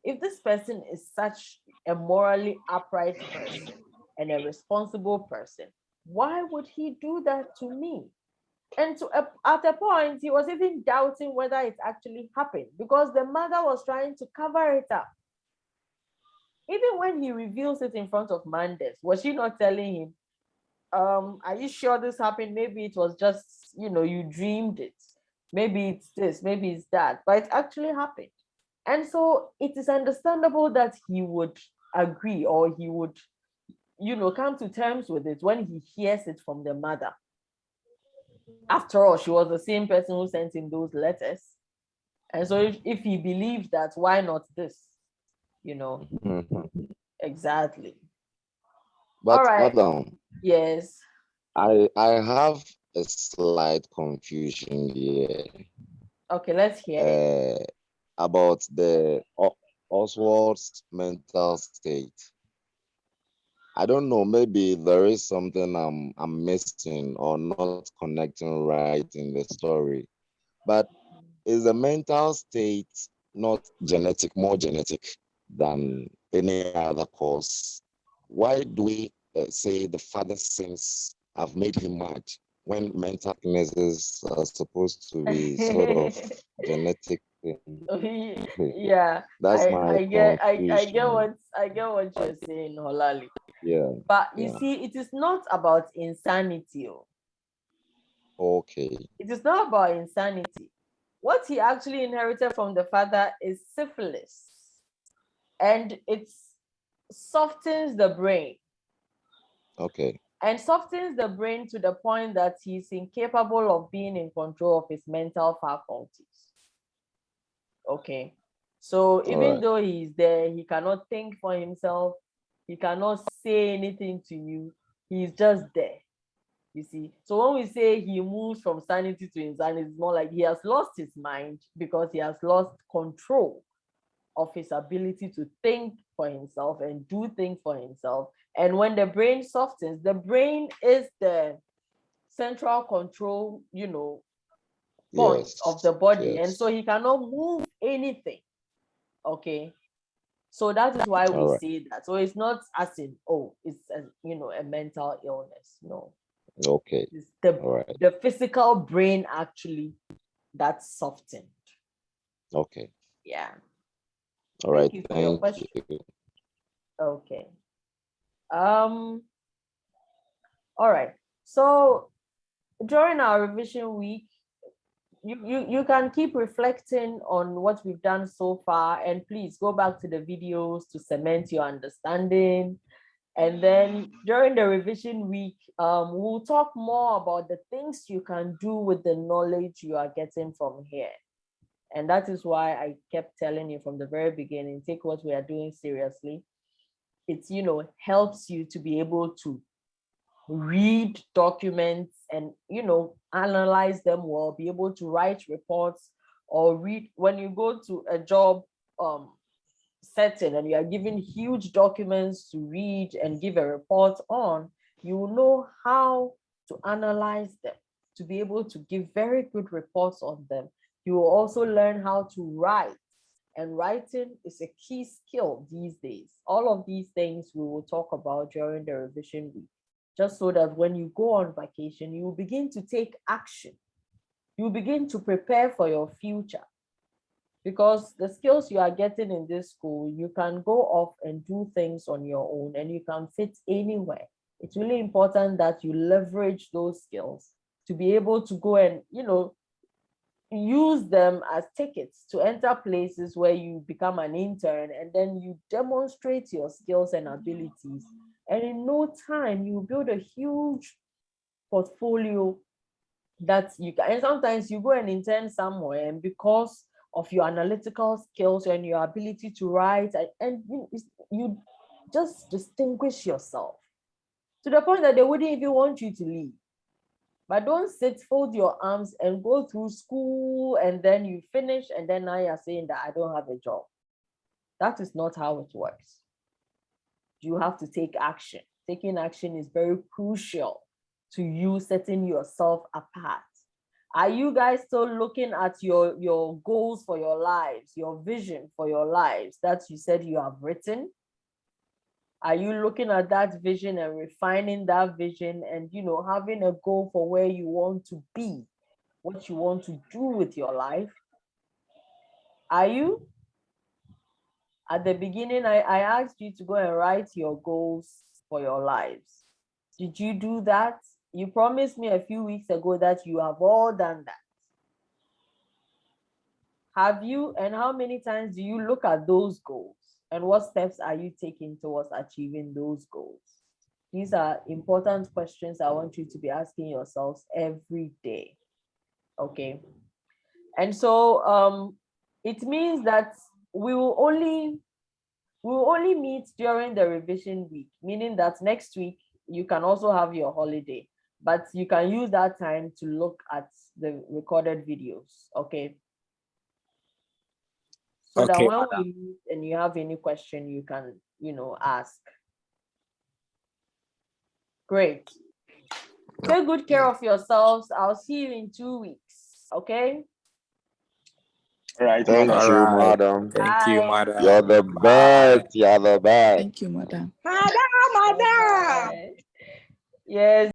If this person is such a morally upright person and a responsible person, why would he do that to me? And at a point, he was even doubting whether it actually happened because the mother was trying to cover it up. Even when he reveals it in front of Mandes, was she not telling him, are you sure this happened? Maybe it was just, you dreamed it. Maybe it's this, maybe it's that, but it actually happened. And so it is understandable that he would agree, or he would, come to terms with it when he hears it from the mother. After all, she was the same person who sent him those letters. And so if he believed that, why not this? Exactly. But All right. madam, Yes. I have a slight confusion here. Okay, let's hear it. About the Oswald's mental state. I don't know, maybe there is something I'm missing or not connecting right in the story. But is the mental state not more genetic than any other cause? Why do we say the father's sins have made him mad when mental illnesses are supposed to be sort of genetic thing? Yeah, That's my I get confusion. what you're saying, Holali. Yeah, But you yeah. see, it is not about insanity. Okay. It is not about insanity. What he actually inherited from the father is syphilis, and it softens the brain. Okay. And softens the brain to the point that he's incapable of being in control of his mental faculties. Okay. So even though he's there, he cannot think for himself. He cannot say anything to you. He's just there. You see. So when we say he moves from sanity to insanity, it's more like he has lost his mind because he has lost control of his ability to think for himself and do things for himself. And when the brain softens, the brain is the central control, point of the body. And so he cannot move anything. Okay. So that is why we say that. So it's not as in, oh, it's a mental illness. No. Okay. It's the physical brain actually that's softened. Okay. Yeah. All right. Thank you for your question. Okay. All right. So during our revision week, you can keep reflecting on what we've done so far, and please go back to the videos to cement your understanding. And then during the revision week, we'll talk more about the things you can do with the knowledge you are getting from here. And that is why I kept telling you from the very beginning, take what we are doing seriously. It's, helps you to be able to read documents and, analyze them well, be able to write reports, or read when you go to a job setting and you are given huge documents to read and give a report on, you will know how to analyze them to be able to give very good reports on them. You will also learn how to write, and writing is a key skill these days. All of these things we will talk about during the revision week, just so that when you go on vacation, you will begin to take action. You will begin to prepare for your future. Because the skills you are getting in this school, you can go off and do things on your own and you can fit anywhere. It's really important that you leverage those skills to be able to go and, use them as tickets to enter places where you become an intern, and then you demonstrate your skills and abilities And in no time, you build a huge portfolio that you can. And sometimes you go and intern somewhere, and because of your analytical skills and your ability to write, and you just distinguish yourself to the point that they wouldn't even want you to leave. But don't sit, fold your arms, and go through school, and then you finish, and then now you're saying that I don't have a job. That is not how it works. You have to take action. Taking action is very crucial to you setting yourself apart. Are you guys still looking at your goals for your lives, your vision for your lives that you said you have written? Are you looking at that vision and refining that vision and, having a goal for where you want to be, what you want to do with your life? Are you? At the beginning, I asked you to go and write your goals for your lives. Did you do that? You promised me a few weeks ago that you have all done that. Have you? And how many times do you look at those goals? And what steps are you taking towards achieving those goals? These are important questions I want you to be asking yourselves every day. Okay. And so it means that we will only meet during the revision week, meaning that next week you can also have your holiday, but you can use that time to look at the recorded videos. Okay. So that when we meet and you have any question, you can, ask. Great. Take good care of yourselves. I'll see you in 2 weeks. Okay. All right. Thank you, madam. Thank you, madam. You're the best. You're the best. Thank you, madam. Madam. Yes.